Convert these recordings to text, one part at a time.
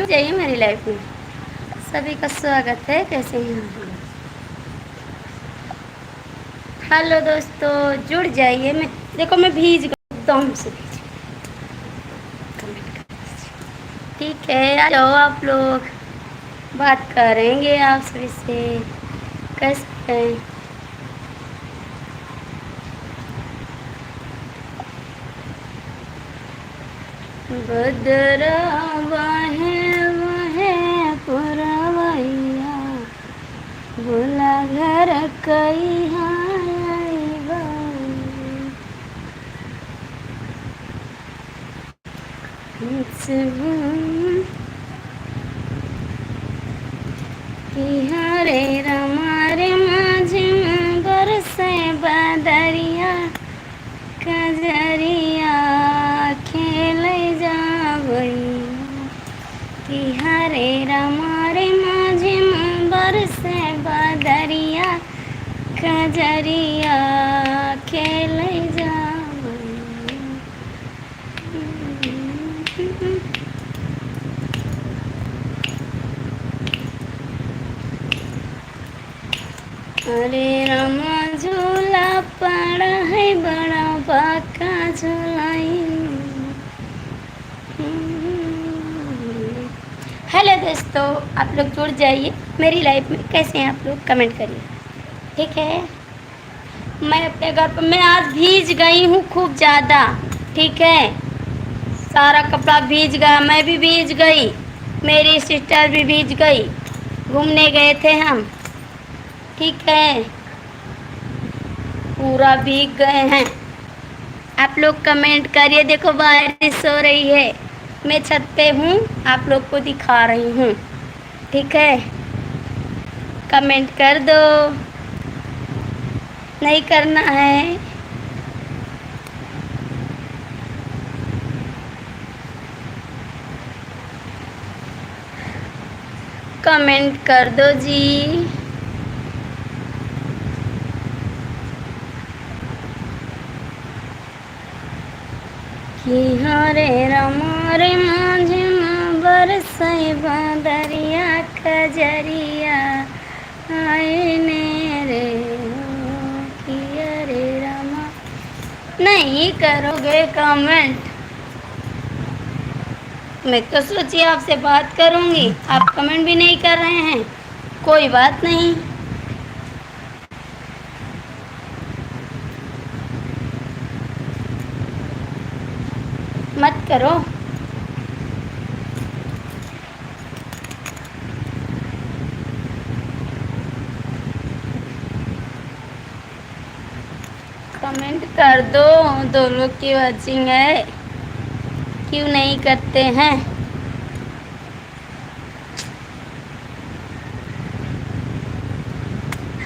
जुड़ जाइए मेरी लाइफ में। सभी का स्वागत है। कैसे हैं आप लोग? हेलो दोस्तों, जुड़ जाइए। मैं देखो, मैं भीज गई, एकदम से भीज गई। ठीक है, आ जाओ आप लोग, बात करेंगे आप सभी से। कैसे हैं? बदरा वाहे वाहे पुरवैया, बोला घर कई आइबा। हरे रमारे माझे बरसे बदरिया, कजरिया खेल जावई। हरे रमारे माझे बरसे बदरिया, कजरिया खेल जावई। अरे रामा झूला पड़ा है बड़ा बाका झूलाई। हेलो दोस्तों, आप लोग जुड़ जाइए मेरी लाइफ में। कैसे हैं आप लोग? कमेंट करिए। ठीक है, मैं अपने घर पर, मैं आज भीज गई हूँ खूब ज़्यादा। ठीक है, सारा कपड़ा भीज गया, मैं भी भीज गई, मेरी सिस्टर भी भीज गई। घूमने गए थे हम। ठीक है, पूरा भीग गए हैं। आप लोग कमेंट करिए। देखो बारिश हो रही है, मैं छत पे हूँ, आप लोग को दिखा रही हूँ। ठीक है, कमेंट कर दो। नहीं करना है? कमेंट कर दो जी। कि हरे रमारे माझे बरसई बदरिया, कजरिया आईने रे कि हरे रमा। नहीं करोगे कमेंट? मैं तो सोची आपसे बात करूंगी, आप कमेंट भी नहीं कर रहे हैं। कोई बात नहीं, मत करो। कमेंट कर दो। दो लोग की वॉचिंग है, क्यों नहीं करते हैं?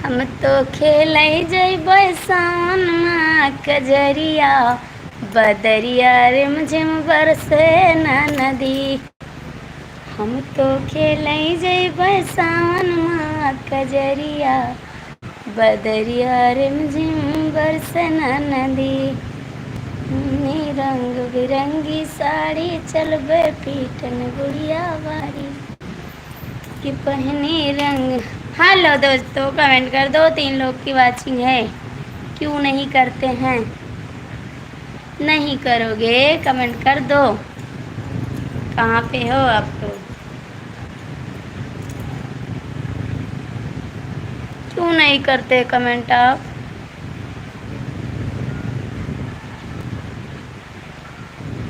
हम तो खेल जैबै सावन में कजरिया, बदरिया रिमझिम बरसे न नदी। हम तो खेल जैबै सावन में कजरिया, बदरिया रिमझिम बरसे न नदी। रंग बिरंगी साड़ी चलबे पीटन गुड़िया बारी कि पहनी रंग। हेलो दोस्तों, कमेंट कर दो। 3 लोग की वाचिंग है, क्यों नहीं करते हैं? नहीं करोगे? कमेंट कर दो। कहाँ पे हो आप लोग? क्यों नहीं करते कमेंट आप?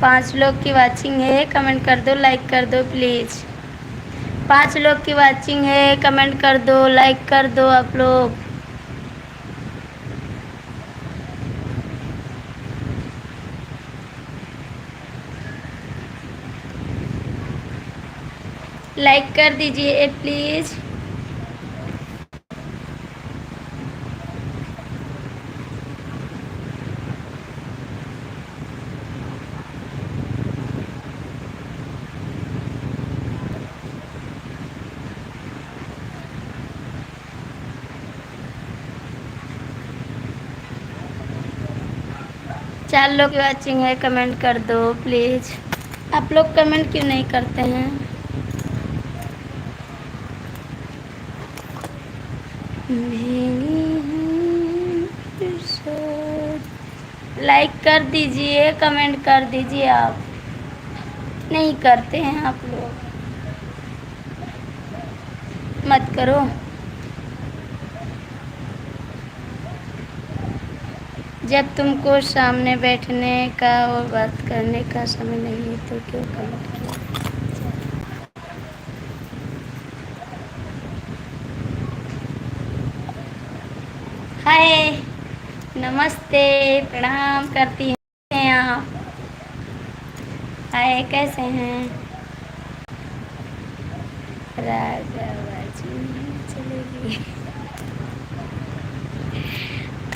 पाँच लोग की वाचिंग है, कमेंट कर दो, लाइक कर दो प्लीज़। 5 लोग की वाचिंग है, कमेंट कर दो, लाइक कर दो आप लोग। लाइक कर दीजिए प्लीज़। चार लोग की वाचिंग है, कमेंट कर दो प्लीज़। आप लोग कमेंट क्यों नहीं करते हैं? लाइक कर दीजिए, कमेंट कर दीजिए। आप नहीं करते हैं आप लोग, मत करो। जब तुमको सामने बैठने का और बात करने का समय नहीं है तो क्यों कमेंट किया? हाय, नमस्ते, प्रणाम करती हैं आप। हाय, कैसे हैं? राजाबाजी चलेगी।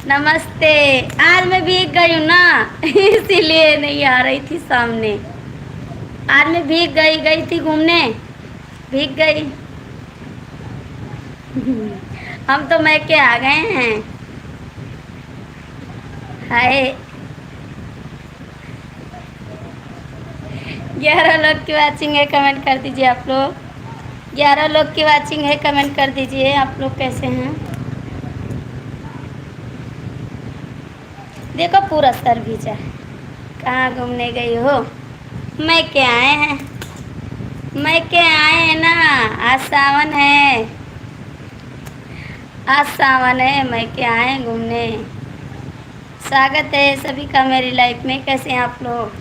नमस्ते। आज मैं भीग गई हूँ ना इसीलिए नहीं आ रही थी सामने। आज मैं भीग गई थी घूमने, भीग गई। हम तो मैके आ गए हैं। हाय, 11 लोग की वाचिंग है, कमेंट कर दीजिए आप लोग। 11 लोग की वाचिंग है, कमेंट कर दीजिए आप लोग कैसे हैं। देखो पूरा सर भीजा है। कहाँ घूमने गई हो? मैके आए हैं, मैके आए हैं ना। आज सावन है, आज सावन है, मैके आए हैं घूमने। स्वागत है सभी का मेरी लाइफ में। कैसे हैं आप लोग?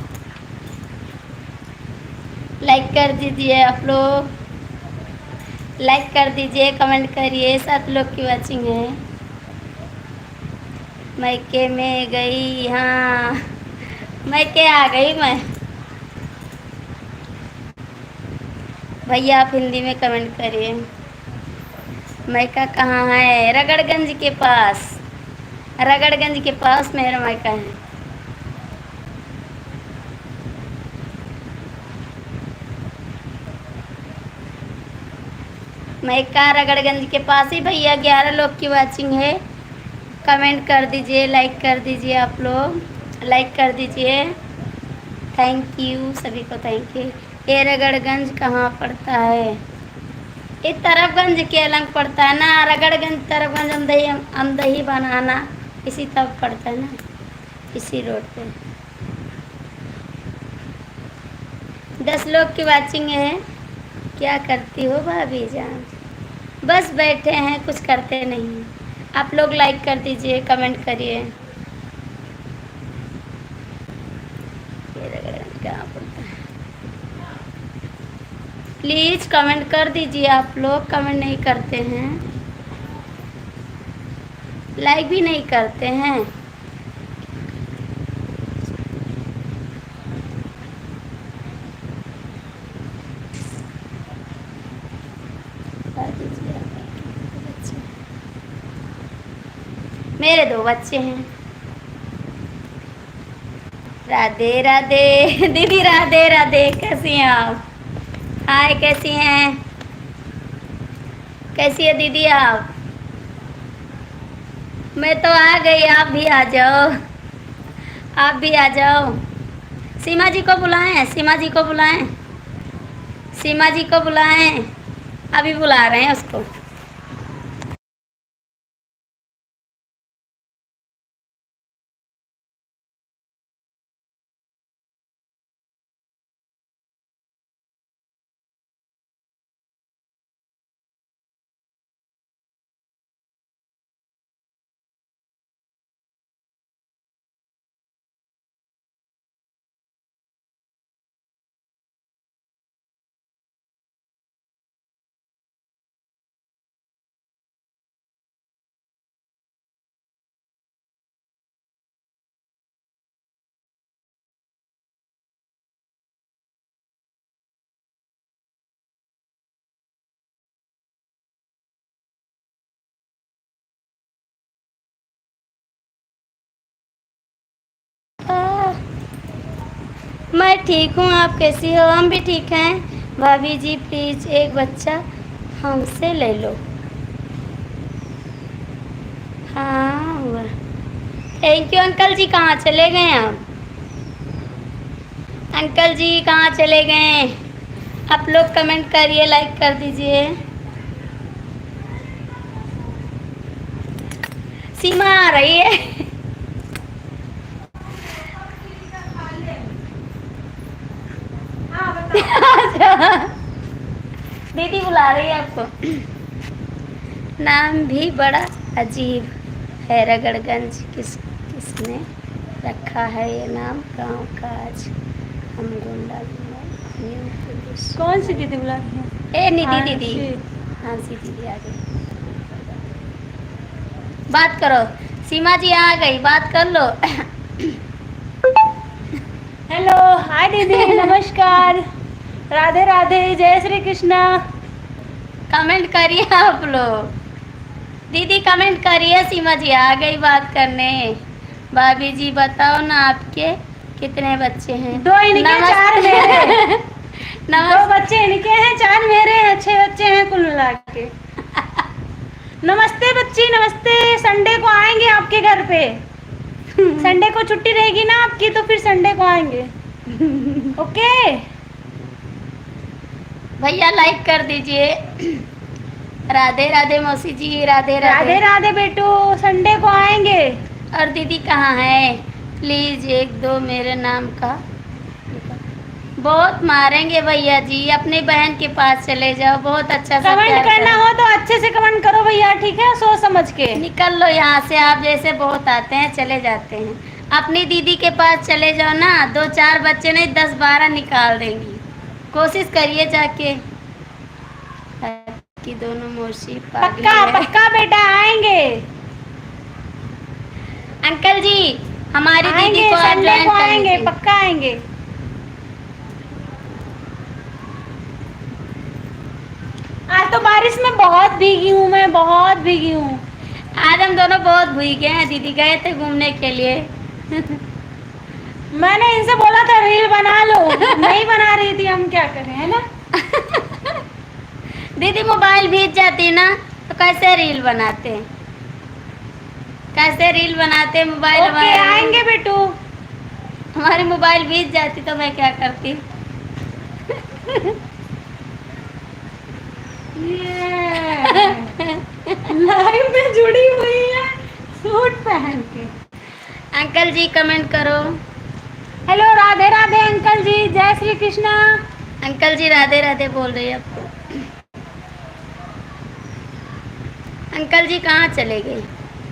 लाइक कर दीजिए आप लोग, लाइक कर दीजिए, कमेंट करिए। 7 लोग की वाचिंग है। मैके में गई, हाँ मैके आ गई मैं। भैया आप हिंदी में कमेंट करिए। मैका कहाँ है? रगड़गंज के पास, रगड़गंज के पास मेरा मैका है। मैका रगड़गंज के पास ही भैया। 11 लोग की वाचिंग है, कमेंट कर दीजिए, लाइक कर दीजिए आप लोग, लाइक कर दीजिए। थैंक यू सभी को, थैंक यू। ये रगड़गंज कहाँ पड़ता है? ये तरफगंज के अलग पड़ता है ना। रगड़गंज तरफगंज अमदही, अमदही बनाना इसी तरफ पड़ता है ना, इसी रोड पे। 10 लोग की वाचिंग है। क्या करती हो भाभी जान? बस बैठे हैं, कुछ करते नहीं। आप लोग लाइक कर दीजिए, कमेंट करिए। ये रगड़गंज कहाँ पड़ता है? प्लीज़ कमेंट कर दीजिए आप लोग, कमेंट नहीं करते हैं, लाइक भी नहीं करते हैं। मेरे 2 बच्चे हैं। राधे राधे दीदी, राधे राधे। कैसी हैं आप? हाय, कैसी हैं? कैसी है दीदी आप? मैं तो आ गई, आप भी आ जाओ, आप भी आ जाओ। सीमा जी को बुलाएं, सीमा जी को बुलाएं, सीमा जी को बुलाएं। अभी बुला रहे हैं उसको। मैं ठीक हूँ, आप कैसी हो? हम भी ठीक हैं। भाभी जी प्लीज़ एक बच्चा हमसे ले लो। हाँ हुआ। Thank you. अंकल जी कहाँ चले गए आप? अंकल जी कहाँ चले गए? आप लोग कमेंट करिए, लाइक कर दीजिए। सीमा आ रही है। दीदी बुला रही है आपको। नाम भी बड़ा अजीब है रगड़गंज, किसने रखा है ये नाम? गांव का आज हम गुंडा न्यू पुलिस। कौन सी दीदी बुला रही है? ए निधि दीदी, हाँ सी दीदी आ गई। बात करो, सीमा जी आ गई, बात कर लो। हेलो, हाय दीदी, नमस्कार, राधे राधे, जय श्री कृष्णा। कमेंट करिए आप लोग, दीदी कमेंट करिए। सीमा जी आ गई बात करने। भाभी जी बताओ ना आपके कितने बच्चे हैं? 2 इनके 4 मेरे। 2 बच्चे इनके हैं, 4 मेरे हैं, 6 बच्चे हैं कुल मिला के। नमस्ते बच्ची, नमस्ते। संडे को आएंगे आपके घर पे। संडे को छुट्टी रहेगी ना आपकी, तो फिर संडे को आएंगे। ओके भैया लाइक कर दीजिए। राधे राधे मौसी जी, राधे राधे राधे बेटू, संडे को आएंगे। और दीदी कहाँ है? प्लीज 1-2 मेरे नाम का। बहुत मारेंगे भैया जी, अपनी बहन के पास चले जाओ, बहुत अच्छा सा कमेंट करना हो तो अच्छे से कमेंट करो भैया, ठीक है, सोच समझ के। निकल लो यहाँ से, आप जैसे बहुत आते हैं चले जाते हैं। अपनी दीदी के पास चले जाओ ना, 2-4 बच्चे नहीं 10-12 निकाल देंगी। कोशिश करिए जाके। कि दोनों मौसी पक्का पक्का बेटा आएंगे। अंकल जी हमारी दीदी को संडे को आएंगे, पक्का आएंगे। आज तो बारिश में बहुत भीगी हूँ, मैं बहुत भीगी हूँ। आज हम दोनों बहुत भीगे हैं। दीदी गए थे घूमने के लिए। मैंने इनसे बोला था रील बना लो, नहीं बना रही थी, हम क्या करें, है ना। दीदी मोबाइल भीग जाती ना तो कैसे रील बनाते हैं? कैसे रील बनाते हैं मोबाइल? ओके आएंगे बेटू। हमारी मोबाइल भीग जाती तो मैं क्या करती? लाइव में जुड़ी हुई है सूट पहन के। अंकल जी कमेंट करो। हेलो, राधे राधे अंकल जी, जय श्री कृष्णा। अंकल जी राधे राधे बोल रही है आपको। अंकल जी कहाँ चले गई?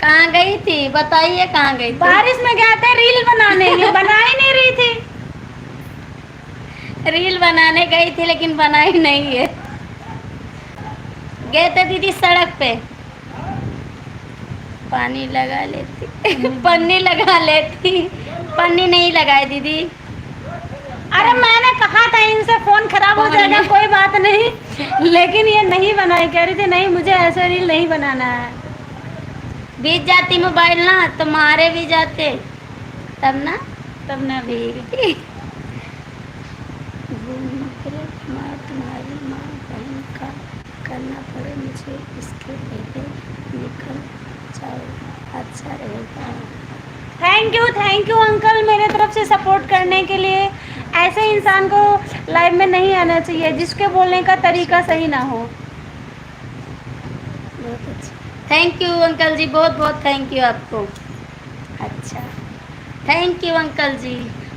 कहाँ गई थी बताइए, कहाँ गई थी? बारिश में गया था रील बनाने, ये बना ही नहीं रही थी। रील बनाने गई थी लेकिन बनाई नहीं है। गए थे दीदी सड़क पे, पानी लगा लेती। पन्नी लगा लेती, पन्नी नहीं लगाई दीदी। अरे मैंने कहा था इनसे फोन खराब हो जाएगा, कोई बात नहीं, लेकिन ये नहीं बनाई। कह रही थी नहीं मुझे ऐसे रील नहीं बनाना है। भीग जाती मोबाइल ना तो मारे भी जाते, तब ना भीग। तुम्हारी माँ बहन का करना पड़े मुझे, इसके पहले निकल जाओ अच्छा रहेगा। थैंक यू अंकल, मेरे तरफ से सपोर्ट करने के लिए। ऐसे इंसान को लाइव में नहीं आना चाहिए जिसके बोलने का तरीका सही ना हो। बहुत अच्छा, थैंक यू अंकल जी, बहुत बहुत थैंक यू आपको। अच्छा थैंक यू अंकल जी,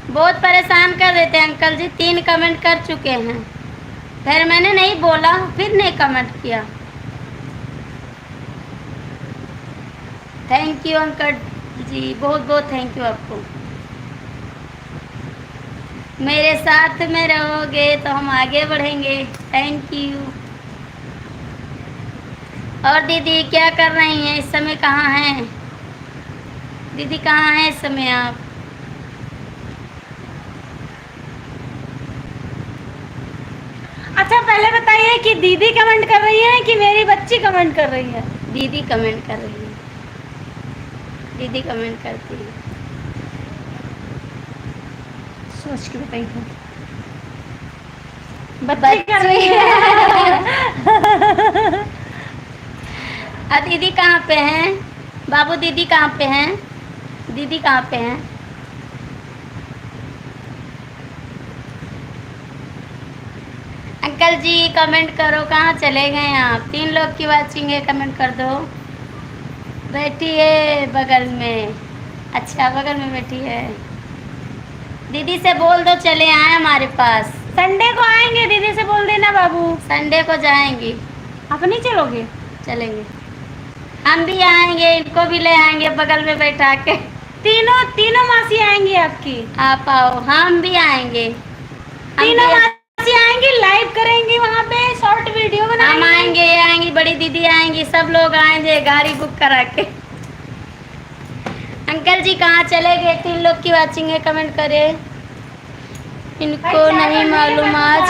बहुत परेशान कर देते हैं अंकल जी। 3 कमेंट कर चुके हैं, फिर मैंने नहीं बोला, फिर नहीं कमेंट किया। थैंक यू अंकल जी, बहुत बहुत थैंक यू आपको। मेरे साथ में रहोगे तो हम आगे बढ़ेंगे। Thank you. और दीदी क्या कर रही हैं इस समय? कहाँ हैं दीदी, कहाँ हैं इस समय आप? अच्छा पहले बताइए कि दीदी कमेंट कर रही है कि मेरी बच्ची कमेंट कर रही है? दीदी कमेंट कर रही है, दीदी कमेंट करती है। सोच के बताइए। बच्ची कर रही है। दीदी कहाँ पे हैं? बाबू दीदी कहाँ पे हैं? दीदी कहाँ पे हैं? अंकल जी कमेंट करो, कहाँ चले गए आप? 3 लोग की वाचिंग है, कमेंट कर दो। बैठी है बगल में। अच्छा, बगल में बैठी है। दीदी से बोल दो चले आए हमारे पास। संडे को आएंगे, दीदी से बोल देना बाबू। संडे को जाएंगी। आप नहीं चलोगे? चलेंगे, हम भी आएंगे, इनको भी ले आएंगे बगल में बैठा के। तीनों तीनों मासी आएंगी आपकी। आप आओ, हम भी आएंगे। तीनों मासी आएंगी, लाइव करेंगी वहाँ पे, शॉर्ट वीडियो हम बनाएंगे। आएंगे, ये आएंगी, बड़ी दीदी आएंगी, सब लोग आएंगे गाड़ी बुक करा के। अंकल जी कहाँ चले गए? 3 लोग की वाचिंग है, कमेंट करे। इनको नहीं मालूम, आज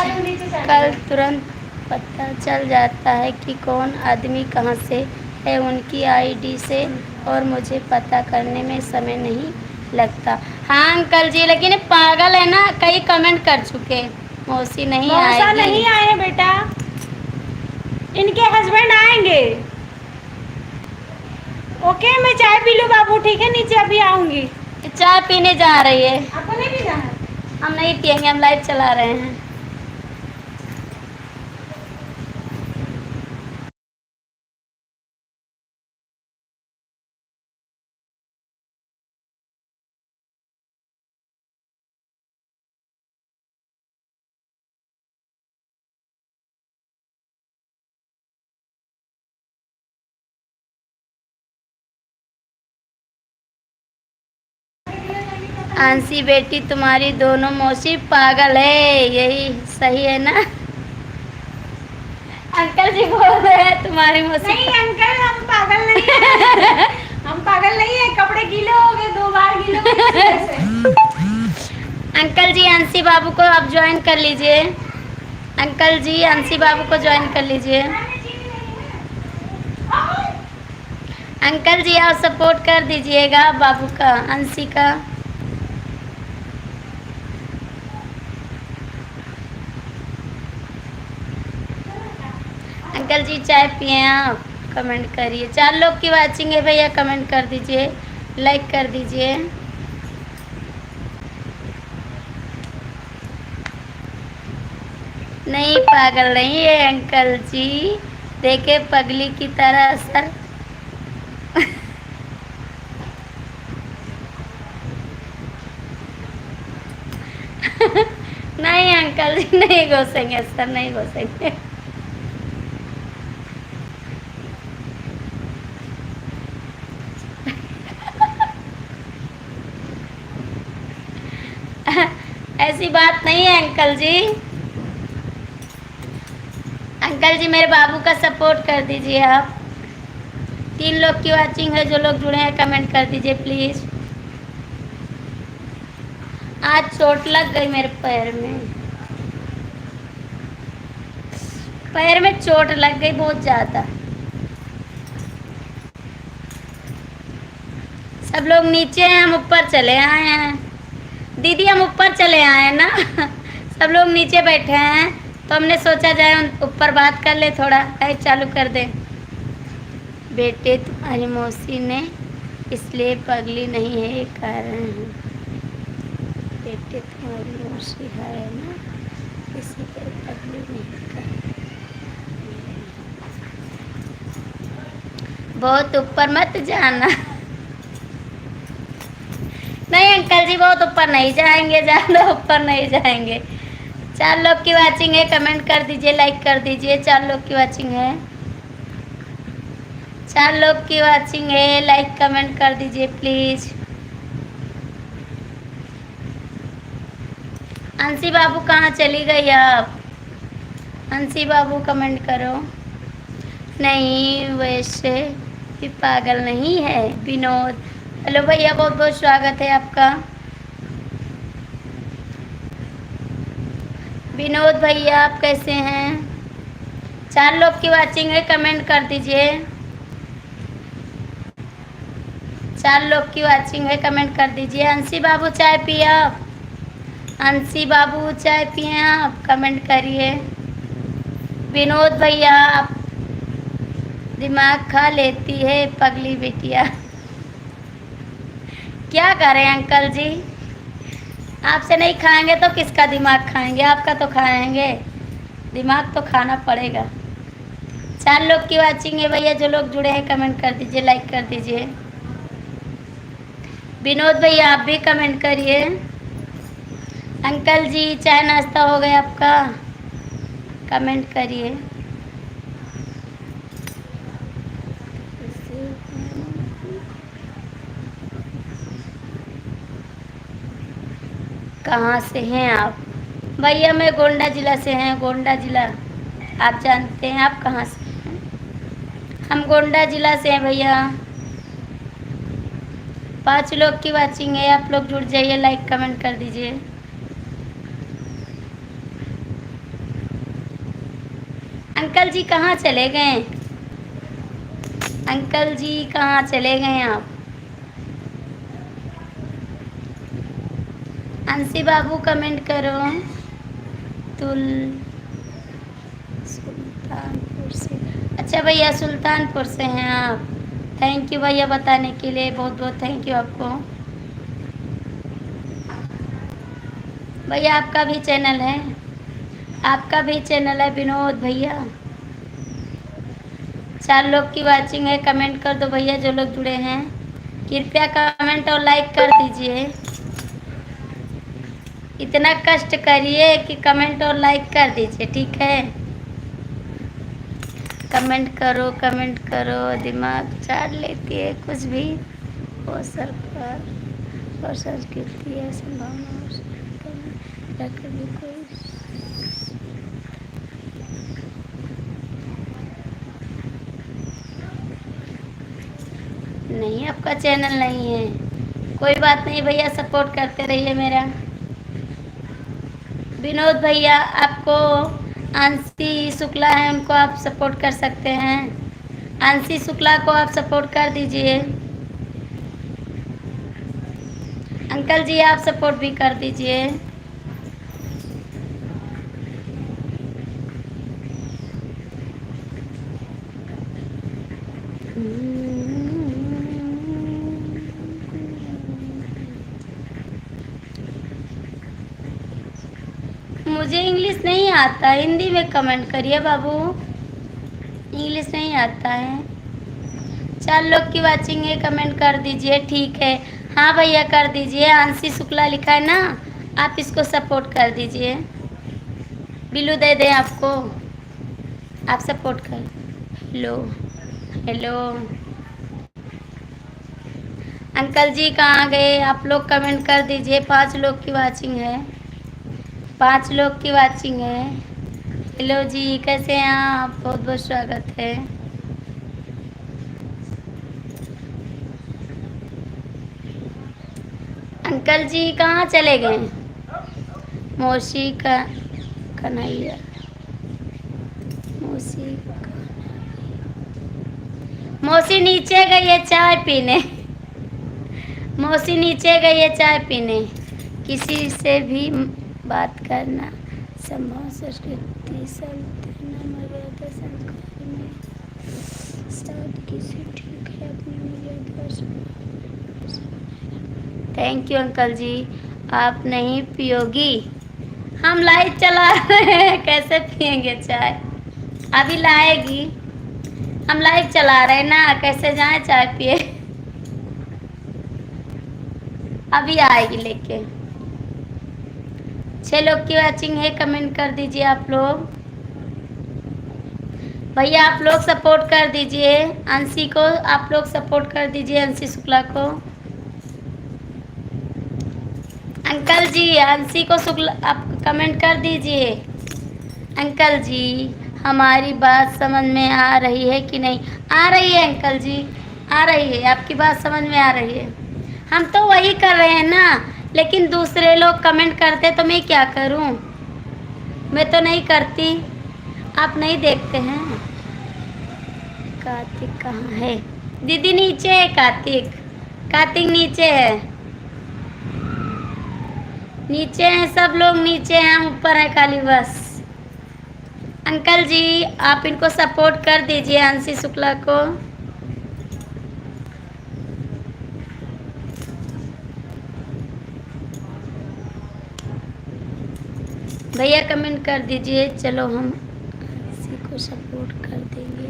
कल तुरंत पता चल जाता है कि कौन आदमी कहाँ से है उनकी आईडी से, और मुझे पता करने में समय नहीं लगता। हाँ अंकल जी, लेकिन ये पागल है ना, कई कमेंट कर चुके। मौसी नहीं मौसा आएगी। नहीं आए बेटा, इनके हस्बैंड आएंगे। ओके, मैं चाय पी लूँ बाबू, ठीक है? नीचे अभी आऊंगी। चाय पीने जा रही है। आपको नहीं पीना है? हम नहीं पियेंगे, हम लाइव चला रहे हैं। आंसी बेटी, तुम्हारी दोनों मौसी पागल है, यही सही है ना? अंकल जी बोल रहे हैं तुम्हारी मौसी। नहीं अंकल, हम पागल नहीं है। हम पागल नहीं है, कपड़े गीले हो गए, 2 बार गीले हो गए इस वजह से। अंकल जी अंशी बाबू को आप ज्वाइन कर लीजिए। अंकल जी अंशी बाबू को ज्वाइन कर लीजिए। अंकल जी आप सपोर्ट कर दीजिएगा बाबू का, अंशी का। अंकल जी चाय पिए आप, कमेंट करिए। 4 लोग की वाचिंग है भैया, कमेंट कर दीजिए, लाइक कर दीजिए। नहीं पागल नहीं है अंकल जी, देखे पगली की तरह असर। नहीं अंकल जी नहीं घोसेंगे सर, नहीं घोसेंगे। ऐसी बात नहीं है अंकल जी। अंकल जी मेरे बाबू का सपोर्ट कर दीजिए आप। 3 लोग की वाचिंग है, जो लोग जुड़े हैं कमेंट कर दीजिए प्लीज। आज चोट लग गई मेरे पैर में, पैर में चोट लग गई बहुत ज्यादा। सब लोग नीचे हैं, हम ऊपर चले आए हैं। दीदी हम ऊपर चले आए हैं ना। सब लोग नीचे बैठे हैं, तो हमने सोचा जाए ऊपर बात कर ले, थोड़ा लाइव चालू कर दे। बेटे तुम्हारी मौसी ने इसलिए पगली नहीं है, ये कारण है। बेटे तुम्हारी मौसी है ना, इसलिए पगली नहीं है। बहुत ऊपर मत जाना। नहीं अंकल जी बहुत ऊपर नहीं जाएंगे, ज़्यादा ऊपर नहीं जाएंगे। 4 लोग की वाचिंग है, कमेंट कर दीजिए, लाइक कर दीजिए। 4 लोग की वाचिंग है, 4 लोग की वाचिंग है, लाइक कमेंट कर दीजिए प्लीज। अंशी बाबू कहाँ चली गई आप? अंशी बाबू कमेंट करो। नहीं वैसे भी पागल नहीं है। विनोद, हेलो भैया, बहुत बहुत स्वागत है आपका। विनोद भैया आप कैसे हैं? 4 लोग की वाचिंग है, कमेंट कर दीजिए। 4 लोग की वाचिंग है, कमेंट कर दीजिए। अंशी बाबू चाय पिए आप? अंशी बाबू चाय पिए आप, कमेंट करिए। विनोद भैया आप दिमाग खा लेती है पगली बिटिया। क्या करें अंकल जी, आपसे नहीं खाएंगे तो किसका दिमाग खाएंगे? आपका तो खाएंगे, दिमाग तो खाना पड़ेगा। 4 लोग की वाचिंग है भैया। जो लोग जुड़े हैं कमेंट कर दीजिए, लाइक कर दीजिए। विनोद भैया आप भी कमेंट करिए। अंकल जी चाय नाश्ता हो गया आपका? कमेंट करिए। कहाँ से हैं आप? भैया मैं गोंडा जिला से हैं। गोंडा जिला आप जानते हैं? आप कहाँ से हैं? हम गोंडा जिला से हैं भैया। 5 लोग की वाचिंग है। आप लोग जुड़ जाइए, लाइक कमेंट कर दीजिए। अंकल जी कहाँ चले गए? अंकल जी कहाँ चले गए आप? अंशी बाबू कमेंट करो। तुल सुल्तानपुर से। अच्छा भैया सुल्तानपुर से हैं आप। थैंक यू भैया बताने के लिए, बहुत बहुत थैंक यू आपको। भैया आपका भी चैनल है? आपका भी चैनल है विनोद भैया? 4 लोग की वाचिंग है। कमेंट कर दो भैया जो लोग जुड़े हैं। कृपया कमेंट और लाइक कर दीजिए। इतना कष्ट करिए कि कमेंट और लाइक कर दीजिए, ठीक है? कमेंट करो, दिमाग चाट लेती है कुछ भी हो सरकार और संस्कृति है संभावना कभी कोई। नहीं आपका चैनल नहीं है, कोई बात नहीं भैया, सपोर्ट करते रहिए मेरा। विनोद भैया आपको आंशी शुक्ला है, उनको आप सपोर्ट कर सकते हैं। आंशी शुक्ला को आप सपोर्ट कर दीजिए। अंकल जी आप सपोर्ट भी कर दीजिए। मुझे इंग्लिश नहीं आता, हिंदी में कमेंट करिए बाबू, इंग्लिश नहीं आता है। 4 लोग की वाचिंग है, कमेंट कर दीजिए, ठीक है? हाँ भैया कर दीजिए। आंशी शुक्ला लिखा है ना, आप इसको सपोर्ट कर दीजिए। बिल्लू दे दें आपको, आप सपोर्ट कर। हेलो हेलो अंकल जी कहाँ गए? आप लोग कमेंट कर दीजिए। 5 लोग की वाचिंग है, 5 लोग की वाचिंग है। हेलो जी कैसे हैं आप? बहुत बहुत स्वागत है। अंकल जी कहाँ चले गए? मौसी का कन्हैया, मौसी नीचे गई है चाय पीने। मौसी नीचे गई है चाय पीने। किसी से भी बात करना संभव संस्कृति सल्तना मर्यादा संस्कार में शायद किसी ठीक है अपनी मर्यादा। थैंक यू अंकल जी। आप नहीं पियोगी? हम लाइट चला रहे हैं, कैसे पियेंगे चाय? अभी लाएगी, हम लाइट चला रहे हैं ना, कैसे जाए चाय पिए? अभी आएगी लेके। 6 लोग की वाचिंग है, कमेंट कर दीजिए आप लोग। भैया आप लोग सपोर्ट कर दीजिए अंशी को, आप लोग सपोर्ट कर दीजिए अंशी शुक्ला को। अंकल जी अंशी को शुक्ला आप कमेंट कर दीजिए। अंकल जी हमारी बात समझ में आ रही है कि नहीं? आ रही है अंकल जी, आ रही है, आपकी बात समझ में आ रही है। हम तो वही कर रहे हैं ना, लेकिन दूसरे लोग कमेंट करते तो मैं क्या करूं? मैं तो नहीं करती, आप नहीं देखते हैं। कार्तिक कहाँ है? दीदी नीचे है कार्तिक, कार्तिक नीचे है, नीचे हैं सब लोग, नीचे हैं, हम ऊपर है खाली बस। अंकल जी आप इनको सपोर्ट कर दीजिए अंशी शुक्ला को। भैया कमेंट कर दीजिए। चलो हम अंशी को को सपोर्ट कर देंगे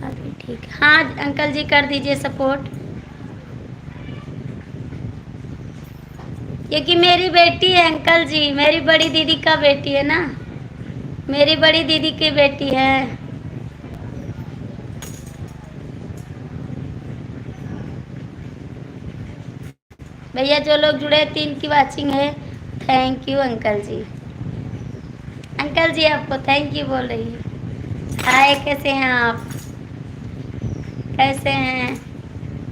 अभी, ठीक है। हाँ अंकल जी कर दीजिए सपोर्ट, क्योंकि मेरी बेटी है अंकल जी, मेरी बड़ी दीदी का बेटी है ना, मेरी बड़ी दीदी की बेटी है। भैया जो लोग जुड़े 3 की वाचिंग है, thank you uncle ji. Uncle ji आपको थैंक यू बोल रही है। हाय कैसे हैं आप, कैसे हैं,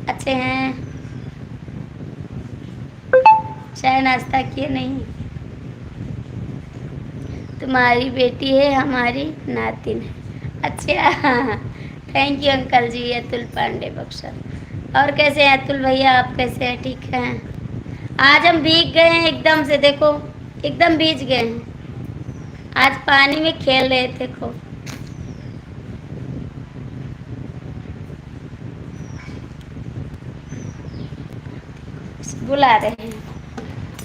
अच्छे हैं, चाय नाश्ता किए नहीं? तुम्हारी बेटी है हमारी नातिन है। अच्छा थैंक यू अंकल जी, अतुल पांडे बक्सर। और कैसे हैं अतुल भैया, आप कैसे हैं, ठीक हैं? आज हम भीग गए हैं एकदम से, देखो एकदम भीग गए हैं, आज पानी में खेल रहे थे खूब। बुला रहे हैं,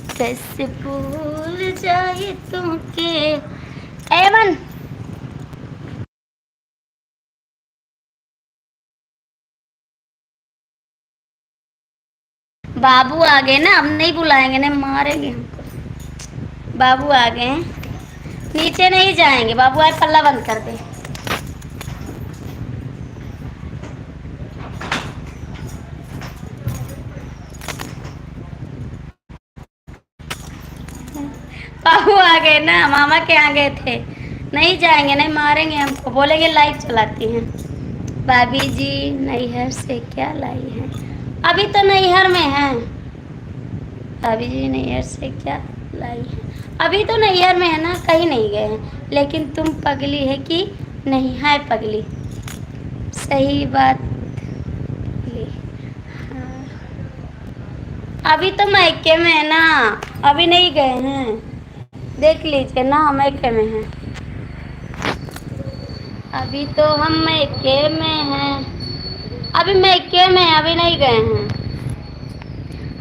कैसे भूल जाए तुमके एमन। बाबू आ गए ना, हम नहीं बुलाएंगे, नहीं मारेंगे हमको। बाबू आ गए हैं, नीचे नहीं जाएंगे, बाबू आए पल्ला बंद कर दे। बाबू आ गए ना, मामा के यहाँ गए थे, नहीं जाएंगे, नहीं मारेंगे हमको, बोलेंगे लाइट चलाती हैं। भाभी जी नैहर से क्या लाई हैं? अभी तो नैहर में हैं। भाभी जी नैहर से क्या लाई है? अभी तो नैहर में है ना, कहीं नहीं गए हैं। लेकिन तुम पगली है कि नहीं? है पगली, सही बात पगली। हाँ। अभी तो मैके में है ना, अभी नहीं गए हैं, देख लीजिए ना मैके में हैं। अभी तो हम मैके में हैं, अभी मैके में हैं, अभी नहीं गए हैं।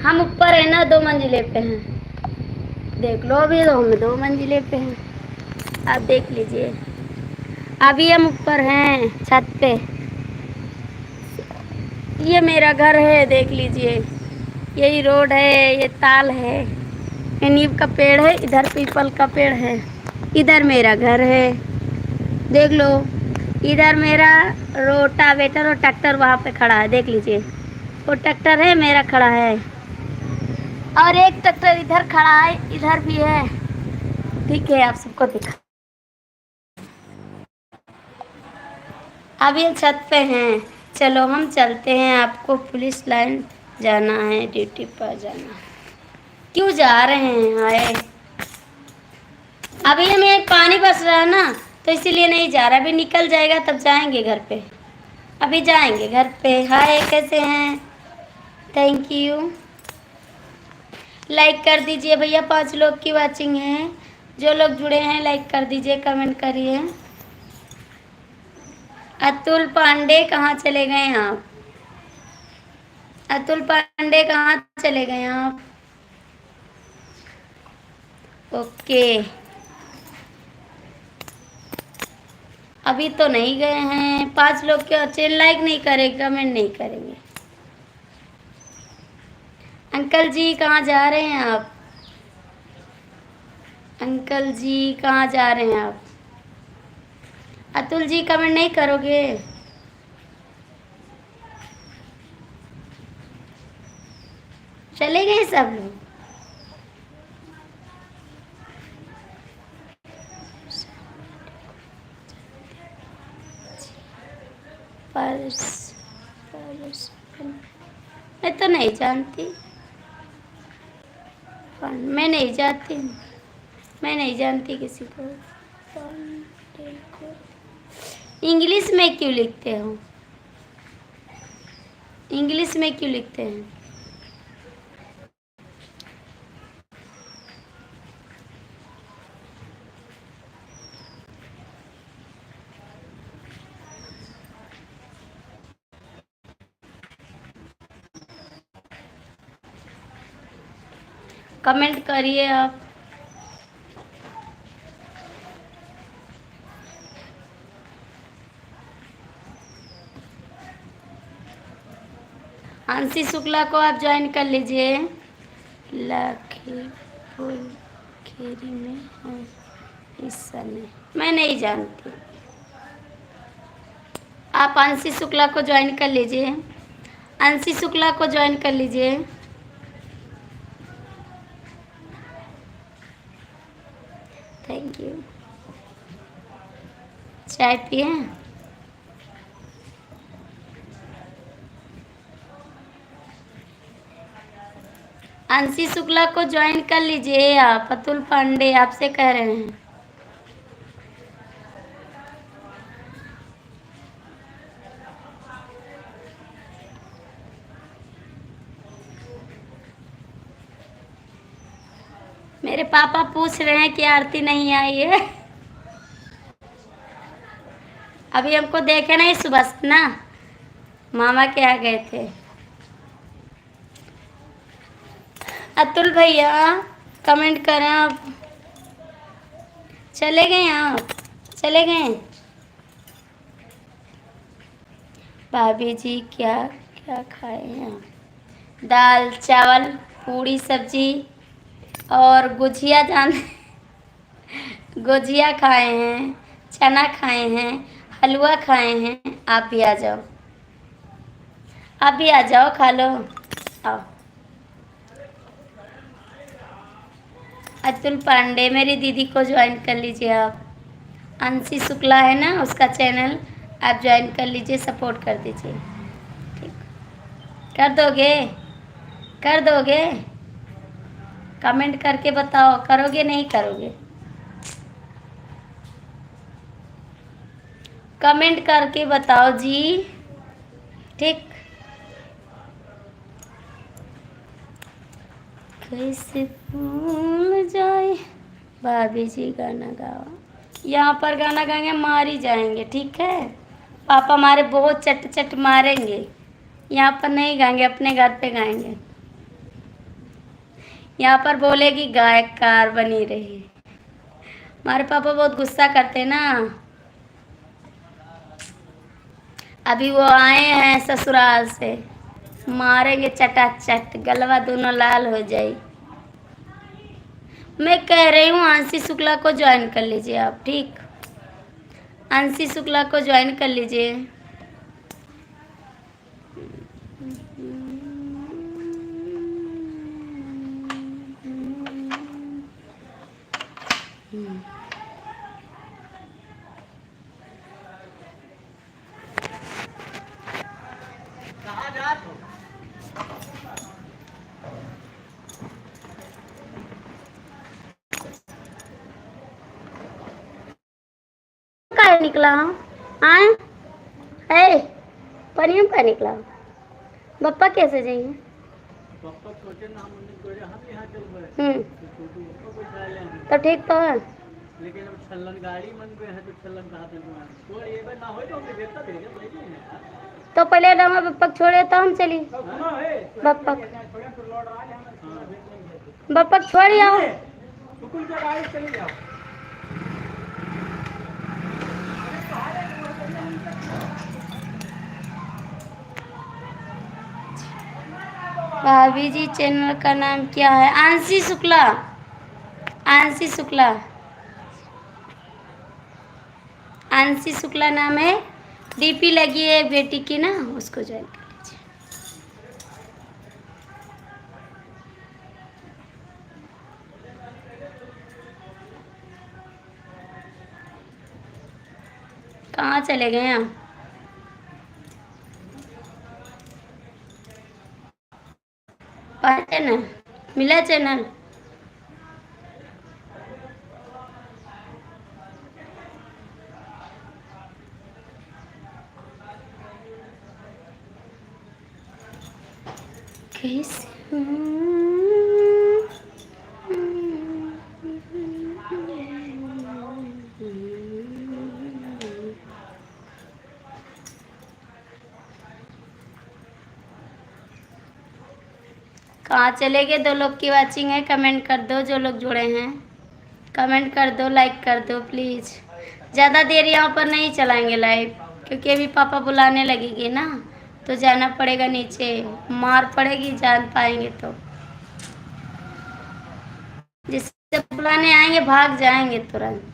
हम ऊपर है ना, 2 मंजिले पे हैं, देख लो, अभी तो हम 2 मंजिले पे हैं, आप देख लीजिए। अभी हम ऊपर हैं छत पे, ये मेरा घर है, देख लीजिए, यही रोड है, ये ताल है, ये नीम का पेड़ है, इधर पीपल का पेड़ है, इधर मेरा घर है, देख लो। इधर मेरा रोटावेटर और ट्रैक्टर वहाँ पे खड़ा है, देख लीजिए, वो ट्रैक्टर है मेरा खड़ा है, और एक ट्रैक्टर इधर खड़ा है, इधर भी है, ठीक है, आप सबको दिखा। अभी हम छत पे हैं, चलो हम चलते हैं, आपको पुलिस लाइन जाना है, ड्यूटी पर जाना है। क्यों जा रहे हैं? हाय अभी हमें पानी बस रहा है ना, तो इसीलिए नहीं जा रहा, अभी निकल जाएगा तब जाएंगे घर पे, अभी जाएंगे घर पे। हाय कैसे हैं, थैंक यू। लाइक कर दीजिए भैया, 5 लोग की वाचिंग है, जो लोग जुड़े हैं लाइक कर दीजिए, कमेंट करिए। अतुल पांडे कहाँ चले गए आप? अतुल पांडे कहाँ चले गए आप? ओके, अभी तो नहीं गए हैं, 5 लोग के अच्छे लाइक नहीं करेंगे, कमेंट नहीं करेंगे। अंकल जी कहाँ जा रहे हैं आप? अंकल जी कहाँ जा रहे हैं आप? अतुल जी कमेंट नहीं करोगे? चले गए सब लोग? मैं तो नहीं जानती, मैं नहीं जानती, मैं नहीं जानती किसी को। इंग्लिश में क्यों लिखते हो? इंग्लिश में क्यों लिखते हैं? कमेंट करिए आप। आंशी शुक्ला को आप ज्वाइन कर लीजिए। लखीमपुर खीरी में है इस समय, मैं नहीं जानती। आप अंशी शुक्ला को ज्वाइन कर लीजिए, अंशी शुक्ला को ज्वाइन कर लीजिए। Thank you. चाय पिए? अंशी शुक्ला को ज्वाइन कर लीजिए आप। अतुल पांडे आपसे कह रहे हैं। मेरे पापा पूछ रहे हैं कि आरती नहीं आई है। अभी हमको देखे नहीं सुबह से ना, मामा के यहाँ गए थे। अतुल भैया कमेंट करें आप। चले गए आप, चले गए। भाभी जी क्या क्या खाए हैं? दाल चावल पूड़ी सब्जी और गुजिया गुजिया खाए हैं, चना खाए हैं, हलवा खाए हैं। आप भी आ जाओ, आप भी आ जाओ, खा लो, आओ। अतुल पांडे मेरी दीदी को ज्वाइन कर लीजिए आप। अंशी शुक्ला है ना उसका चैनल, आप ज्वाइन कर लीजिए, सपोर्ट कर दीजिए। ठीक, कर दोगे? कर दोगे? कमेंट करके बताओ, करोगे नहीं करोगे? कमेंट करके बताओ जी। ठीक, कैसे भूल जाए। भाभी जी गाना गाओ। यहाँ पर गाना गाएंगे मार ही जाएंगे, ठीक है? पापा हमारे बहुत चट चट मारेंगे। यहाँ पर नहीं गाएंगे, अपने घर पे गाएंगे। यहाँ पर बोलेगी गायककार बनी रही। हमारे पापा बहुत गुस्सा करते हैं ना। अभी वो आए हैं ससुराल से, मारेंगे चटाचट, गलवा दोनों लाल हो जाए। मैं कह रही हूँ अंशी शुक्ला को ज्वाइन कर लीजिए आप। ठीक, अंशी शुक्ला को ज्वाइन कर लीजिए। का निकला आए है परियम का निकला। बप्पा कैसे जाइए? तो ठीक तो है, लेकिन अब छल्लन गाड़ी मन पे है तो छल्लन कहाँ से तो ये बात ना हो तो हमने देता भेजे तो पहले डामा बप्पा छोड़े तो हम चली। बप्पा बप्पा छोड़ आओ। सुकुल से गाड़ी चली जाओ। भाभी जी चैनल का नाम क्या है? अंशी शुक्ला, अंशी शुक्ला, अंशी शुक्ला नाम है। डीपी लगी है बेटी की ना, उसको ज्वाइन कर लीजिए। कहाँ चले गए हम? चैनल मिला चैनल। कैसे कहाँ चले गए? 2 लोग की वाचिंग है, कमेंट कर दो। जो लोग जुड़े हैं कमेंट कर दो, लाइक कर दो प्लीज़। ज़्यादा देर यहाँ पर नहीं चलाएंगे लाइव, क्योंकि अभी पापा बुलाने लगेंगे ना, तो जाना पड़ेगा नीचे, मार पड़ेगी जान पाएंगे तो। जिससे बुलाने आएंगे भाग जाएंगे तुरंत।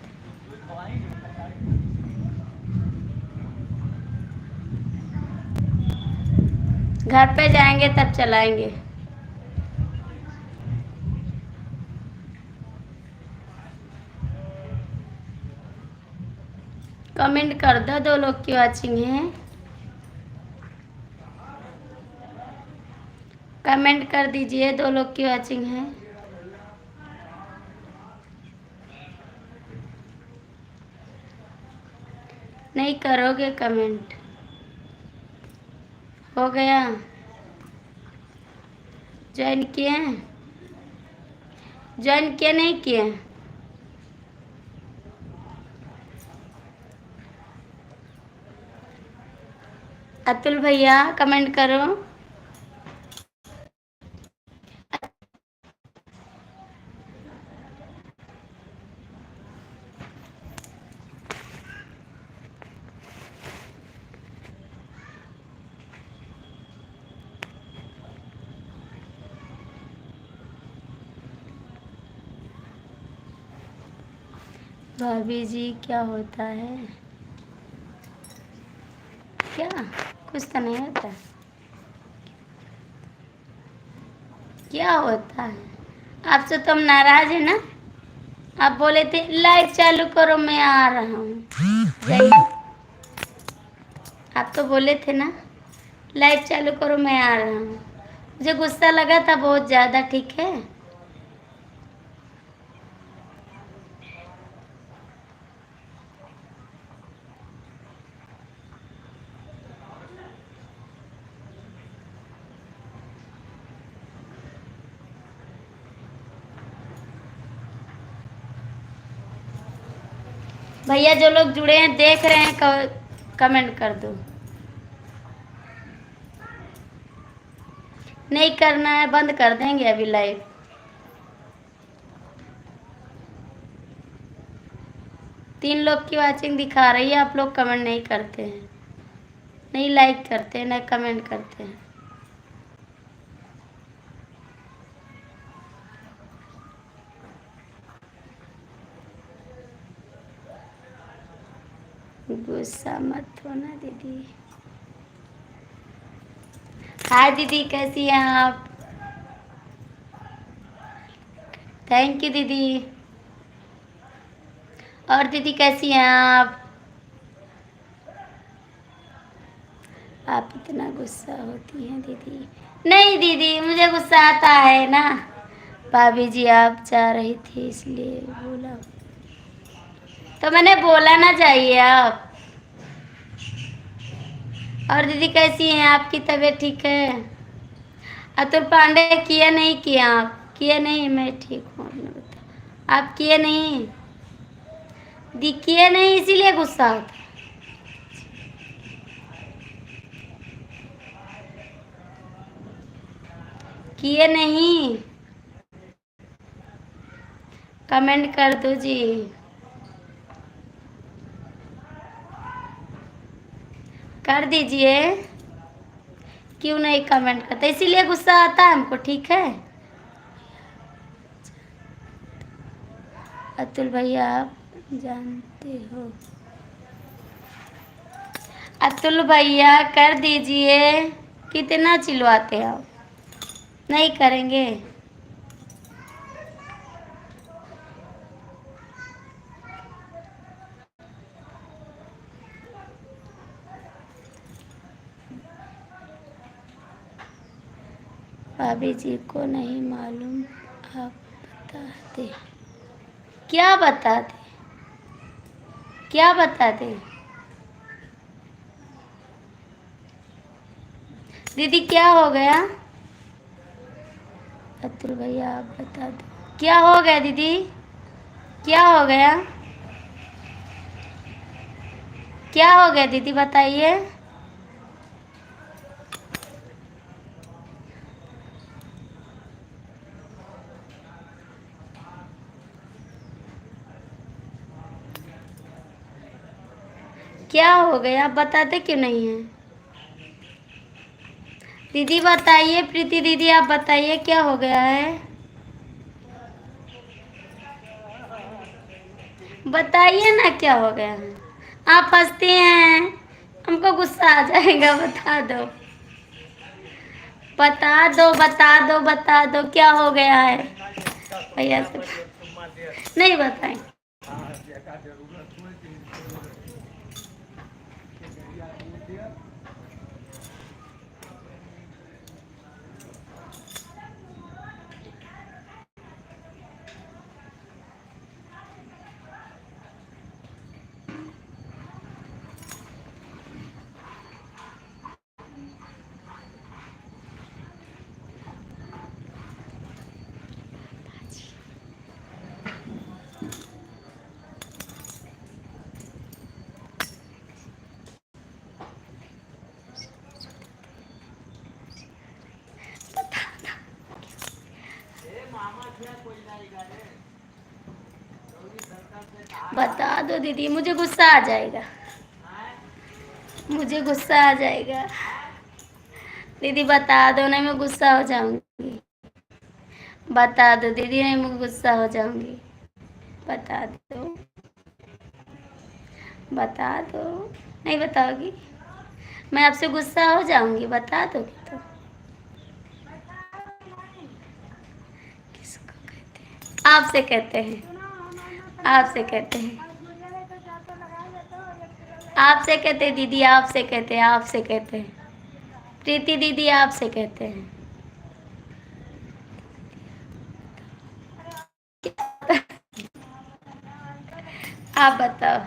घर पे जाएंगे तब चलाएंगे। कमेंट कर दो 2 लोग की वॉचिंग है। कमेंट कर दीजिए 2 लोग की वॉचिंग है। नहीं करोगे कमेंट? हो गया? ज्वाइन किए हैं? ज्वाइन किए नहीं किए? अतुल भैया कमेंट करो। भाभी जी क्या होता है? क्या कुछ तो नहीं होता? क्या होता है? आपसे तो हम नाराज है ना। आप बोले थे लाइव चालू करो मैं आ रहा हूँ, जाइए। आप तो बोले थे ना लाइव चालू करो मैं आ रहा हूँ। मुझे गुस्सा लगा था बहुत ज़्यादा, ठीक है। भैया जो लोग जुड़े हैं देख रहे हैं कमेंट कर दो। नहीं करना है बंद कर देंगे अभी लाइव। तीन लोग की वॉचिंग दिखा रही है, आप लोग कमेंट नहीं करते हैं, नहीं लाइक करते हैं, नहीं कमेंट करते हैं। गुस्सा मत होना दीदी। हाय दीदी कैसी हैं आप? थैंक यू दीदी। और दीदी कैसी हैं आप? आप इतना गुस्सा होती हैं दीदी? नहीं दीदी मुझे गुस्सा आता है ना। भाभी जी आप जा रही थी इसलिए बोला, तो मैंने बोला ना चाहिए आप। और दीदी कैसी हैं? आपकी तबीयत ठीक है? अतुल पांडे किया नहीं किया? आप किए नहीं? मैं ठीक हूँ, आपने बताया आप किए नहीं, किए नहीं इसीलिए गुस्सा आता। किए नहीं? कमेंट कर दो जी। कर दीजिए। क्यों नहीं कमेंट करते? इसीलिए गुस्सा आता है हमको, ठीक है। अतुल भैया आप जानते हो? अतुल भैया कर दीजिए। कितना चिल्लाते हैं आप? नहीं करेंगे? भाभी जी को नहीं मालूम, आप बताते। क्या बताते? क्या बताते? दीदी क्या हो गया? अतुल भैया आप बता दो क्या हो गया दीदी? क्या हो गया? क्या हो गया दीदी बताइए। क्या हो गया? आप बताते क्यों नहीं हैं? दीदी बताइए, प्रीति दीदी आप बताइए क्या हो गया है, बताइए ना क्या हो गया है। आप हंसते हैं, हमको गुस्सा आ जाएगा। बता दो, बता दो, बता दो, बता दो क्या हो गया है। भैया से नहीं बताएं। बता दो दीदी, मुझे गुस्सा आ जाएगा, मुझे गुस्सा आ जाएगा। दीदी बता दो, नहीं मैं गुस्सा हो जाऊंगी। बता दो दीदी, नहीं मैं गुस्सा हो जाऊंगी। बता दो, बता दो। नहीं बताओगी, मैं आपसे गुस्सा हो जाऊंगी। बता दो तो। किसको कहते हैं? आपसे कहते हैं, आपसे कहते हैं, आपसे कहते हैं दीदी, आपसे कहते हैं, आपसे कहते हैं प्रीति दीदी, आपसे कहते हैं। आप बताओ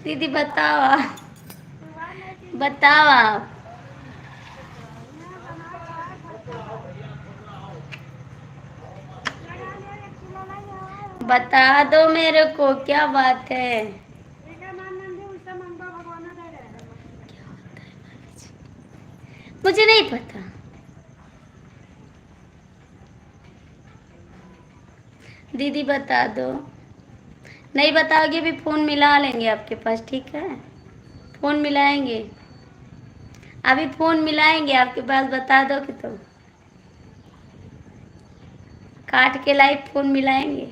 दीदी, बताओ आप, बताओ आप। बता दो मेरे को क्या बात है। मुझे नहीं पता। दीदी बता दो, नहीं बताओगे भी फोन मिला लेंगे आपके पास, ठीक है? फोन मिलाएंगे, अभी फोन मिलाएंगे आपके पास, बता दो कि तो काट के लाइव फोन मिलाएंगे।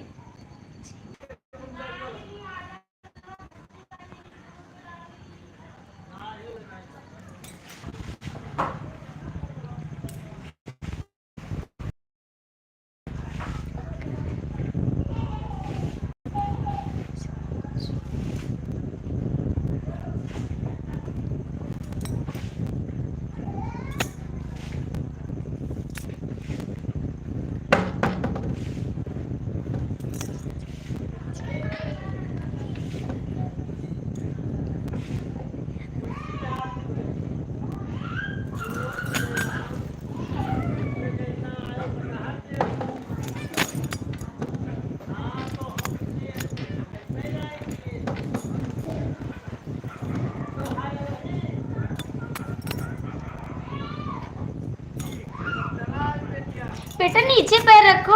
बेटा नीचे पैर रखो,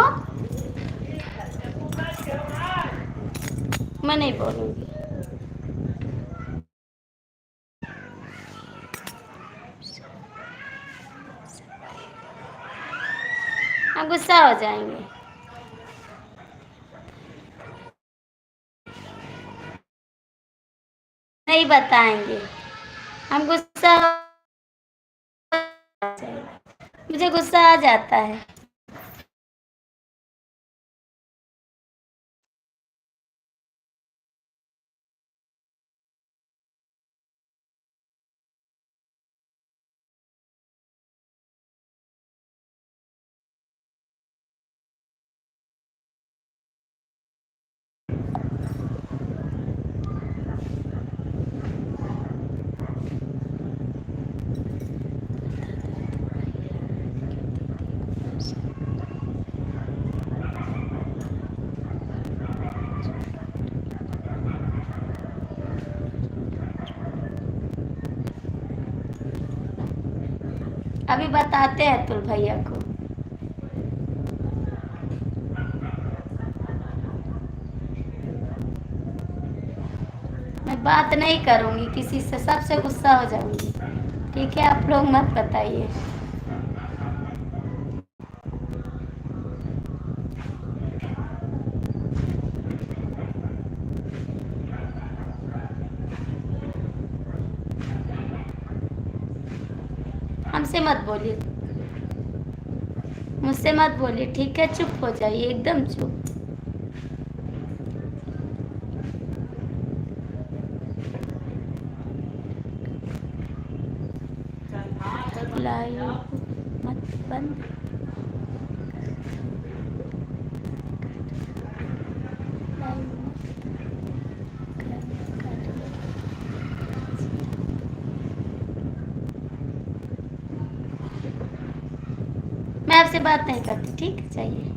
मैं नहीं बोलूंगी। आप गुस्सा हो जाएंगे। नहीं बताएंगे, हम गुस्सा हो जाएंगे। मुझे गुस्सा आ जाता है। अभी बताते हैं अतुल भैया को। बात नहीं करूँगी किसी से, सबसे गुस्सा हो जाऊँगी। ठीक है, आप लोग मत बताइए। हमसे मत बोलिए, मुझसे मत बोलिए, ठीक है? चुप हो जाइए, एकदम चुप। लाइव मत बंद। मैं आपसे बात नहीं करती, ठीक है? चाहिए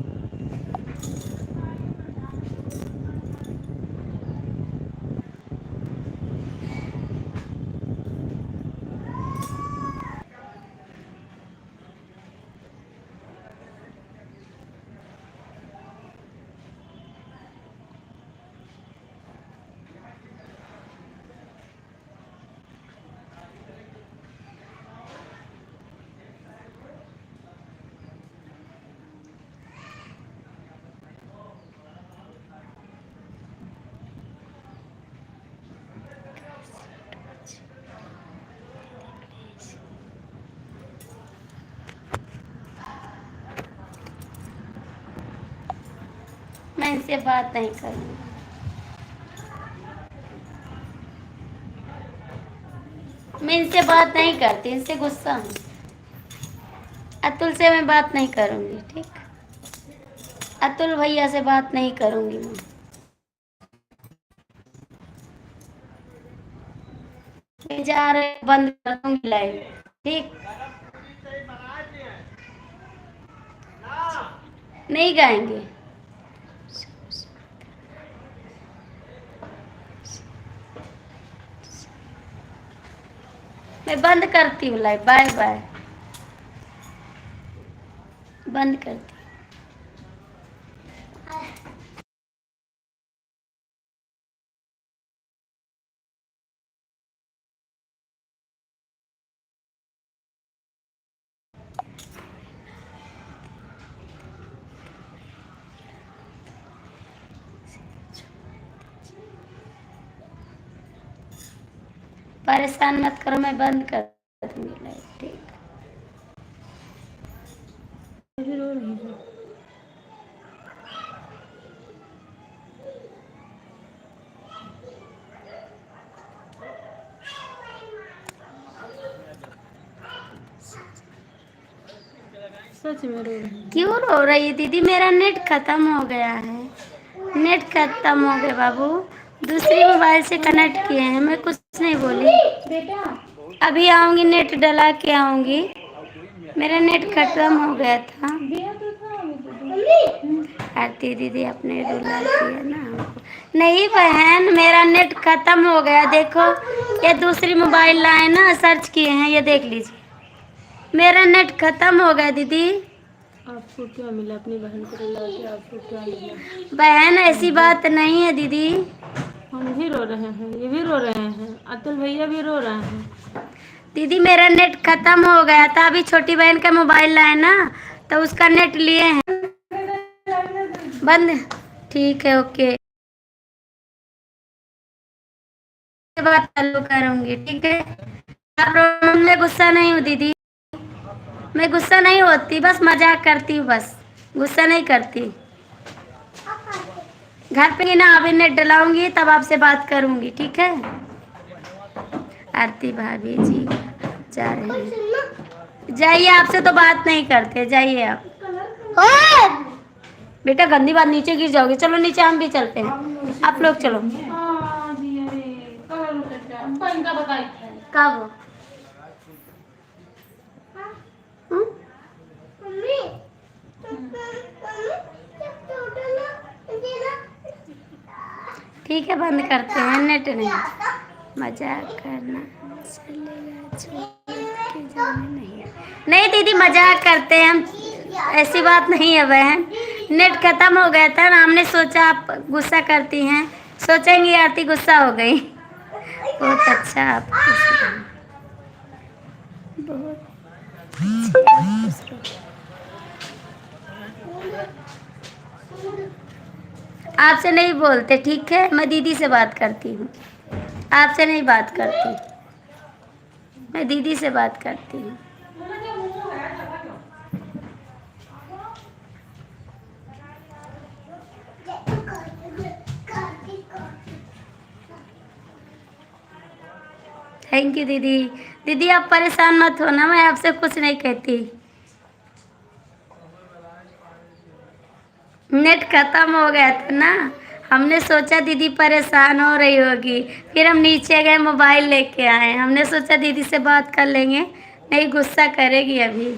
मैं इनसे बात नहीं करूँगी। मैं इनसे बात नहीं करती, इनसे गुस्सा हूँ। अतुल से मैं बात नहीं करूँगी, ठीक? अतुल भैया से बात नहीं करूँगी मैं जा रहे, बंद कर दूँगी लाइव, ठीक? नहीं गाएंगे। मैं बंद करती हूँ लाइव, बाय बाय, बंद करती। परेशान मत करो, मैं बंद कर दूँगी लाइव, ठीक? सच में रो रही। क्यों रो रही है दीदी? मेरा नेट खत्म हो गया है, नेट खत्म हो गया बाबू। दूसरी मोबाइल से कनेक्ट किए हैं, मैं कुछ नहीं बोली। बेटा अभी आऊँगी, नेट डला के आऊँगी। मेरा नेट खत्म हो गया था। दिया तो था अभी आरती दीदी अपने रुला दिया ना हमको। नहीं बहन, मेरा नेट खत्म हो गया। देखो, ये दूसरी मोबाइल लाए ना, सर्च किए हैं, ये देख लीजिए। मेरा नेट खत्म हो गया दीदी। आपको क्या मिला? अपनी बहन को रुला के आपको क्या मिला? बहन ऐसी बात नहीं है दीदी। हम भी रो रहे हैं, ये भी रो रहे हैं, अतुल भैया भी रो रहे हैं। दीदी मेरा नेट खत्म हो गया था, अभी छोटी बहन का मोबाइल लाए ना, तो उसका नेट लिए हैं। बंद, ठीक है, ओके, बात चालू करूंगी, ठीक है? आप मैं गुस्सा नहीं हूँ दीदी, मैं गुस्सा नहीं होती, बस मजाक करती हूँ, बस गुस्सा नहीं करती। घर पे ना अभी नेट डलाऊंगी, तब आपसे बात करूंगी, ठीक है? आरती भाभी जी जा रहे हैं, जाइए, आपसे तो बात नहीं करते, जाइए आप। बेटा गंदी बात, नीचे गिर जाओगे। चलो नीचे, हम भी चलते हैं, आप लोग चलो। कब? ठीक है, बंद करते हैं, नेट नहीं, मजाक करना चलेगा, छोड़ के जाने नहीं है। नहीं दीदी, मजाक करते हैं हम, ऐसी बात नहीं है बहन। नेट खत्म हो गया था ना, हमने सोचा आप गुस्सा करती हैं, सोचेंगी आरती गुस्सा हो गई। बहुत अच्छा आप खुश रहो, बहुत अच्छे आप खुश रहो। आपसे नहीं बोलते, ठीक है, मैं दीदी से बात करती हूँ, आपसे नहीं बात करती, मैं दीदी से बात करती हूँ। थैंक यू दीदी। दीदी आप परेशान मत हो ना, मैं आपसे कुछ नहीं कहती। नेट खत्म हो गया था ना, हमने सोचा दीदी परेशान हो रही होगी, फिर हम नीचे गए, मोबाइल लेके आए, हमने सोचा दीदी से बात कर लेंगे, नहीं गुस्सा करेगी अभी।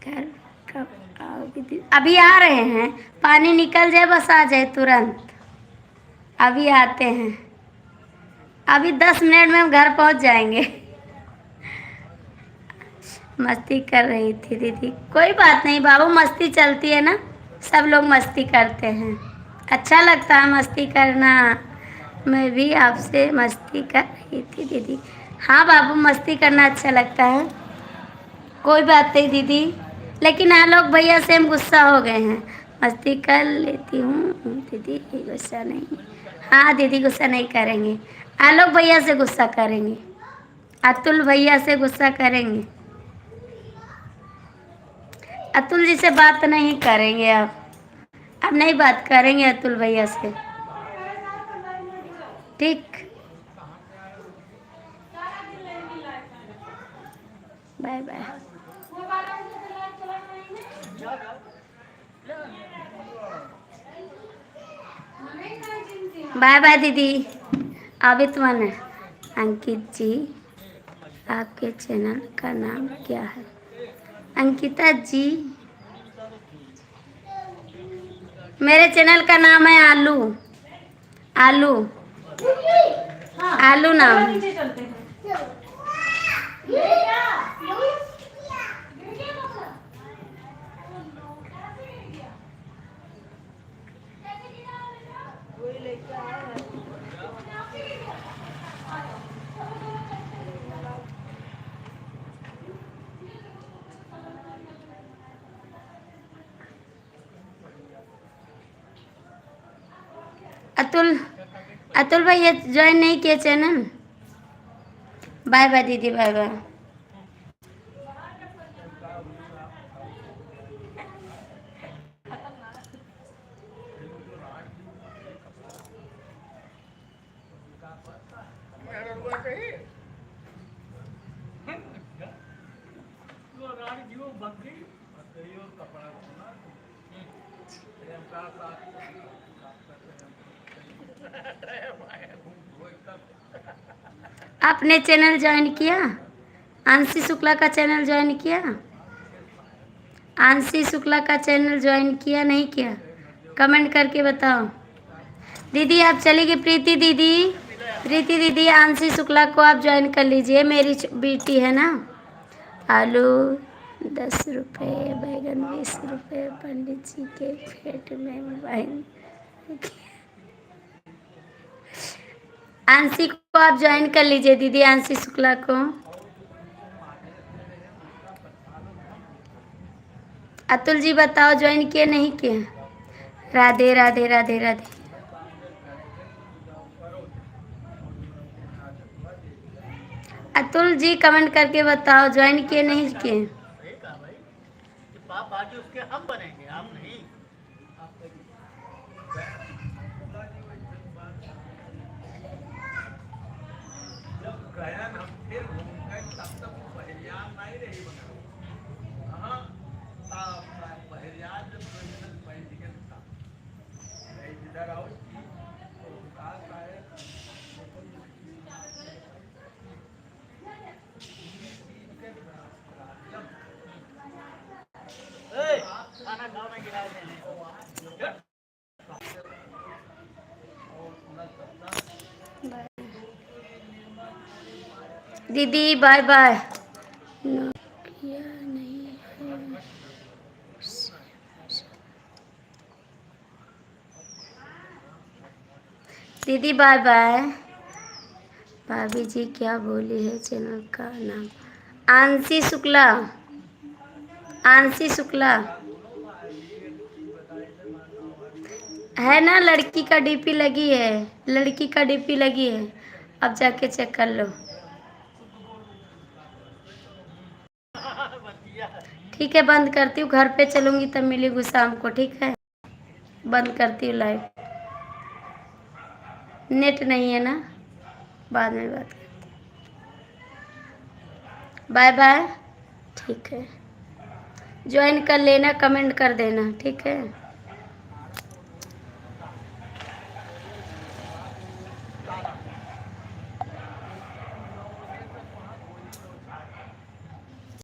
घर कब आओगी दीदी? अभी आ रहे हैं, पानी निकल जाए बस आ जाए तुरंत, अभी आते हैं, अभी 10 मिनट में हम घर पहुंच जाएंगे। मस्ती कर रही थी दीदी, कोई बात नहीं बाबू, मस्ती चलती है ना, सब लोग मस्ती करते हैं, अच्छा लगता है मस्ती करना। मैं भी आपसे मस्ती कर रही थी दीदी। हाँ बाबू, मस्ती करना अच्छा लगता है, कोई बात नहीं दीदी, लेकिन आलोक भैया से हम गुस्सा हो गए हैं, मस्ती कर लेती हूँ दीदी, गुस्सा नहीं। हाँ दीदी गुस्सा नहीं करेंगे, आलोक भैया से गुस्सा करेंगे, अतुल भैया से गुस्सा करेंगे, अतुल जी से बात नहीं करेंगे, अब नहीं बात करेंगे अतुल भैया से, ठीक। Bye bye. बाय बाय दीदी। आबिद मन है। अंकित जी, आपके चैनल का नाम क्या है? अंकिता जी, मेरे चैनल का नाम है आलू, आलू, आलू नाम है। अतुल, अतुल भाई ये ज्वाइन नहीं किया चैनल। बाय बाय दीदी, बाय बाय। आपने चैनल ज्वाइन किया? आंशी शुक्ला का चैनल ज्वाइन किया? आंशी शुक्ला का चैनल ज्वाइन किया नहीं किया? कमेंट करके बताओ। दीदी आप चली गई, प्रीति दीदी, प्रीति दीदी आंशी शुक्ला को आप ज्वाइन कर लीजिए, मेरी बेटी है ना। आलू 10 रुपये, बैगन 20 रुपये, पंडित जी के पेट में मोबाइल। आंशी को आप ज्वाइन कर लीजिए दीदी, आंशी शुक्ला को। अतुल जी बताओ ज्वाइन किए नहीं किए? राधे राधे राधे राधे। अतुल जी कमेंट करके बताओ ज्वाइन किए नहीं किए? बाकी उसके हम बनेंगे, आप नहीं। जब गया हम फिर घूम गए तब तक पहरियान नहीं रही बना। हाँ, पहरियान जब पहन था इधर आओ खाना खाओ में गिरा दीदी बाय बाय। नोकिया दीदी बाय बाय। भाभी जी क्या बोली है चैनल का नाम? आंशी शुक्ला। आंशी शुक्ला है ना, लड़की का डीपी लगी है, लड़की का डीपी लगी है, अब जाके चेक कर लो। ठीक है, बंद करती हूँ, घर पे चलूंगी तब मिलेगी शाम को, ठीक है? बंद करती हूँ लाइव, नेट नहीं है ना, बाद में बात करती हूँ। Bye bye. ठीक है, ज्वाइन कर लेना, कमेंट कर देना, ठीक है?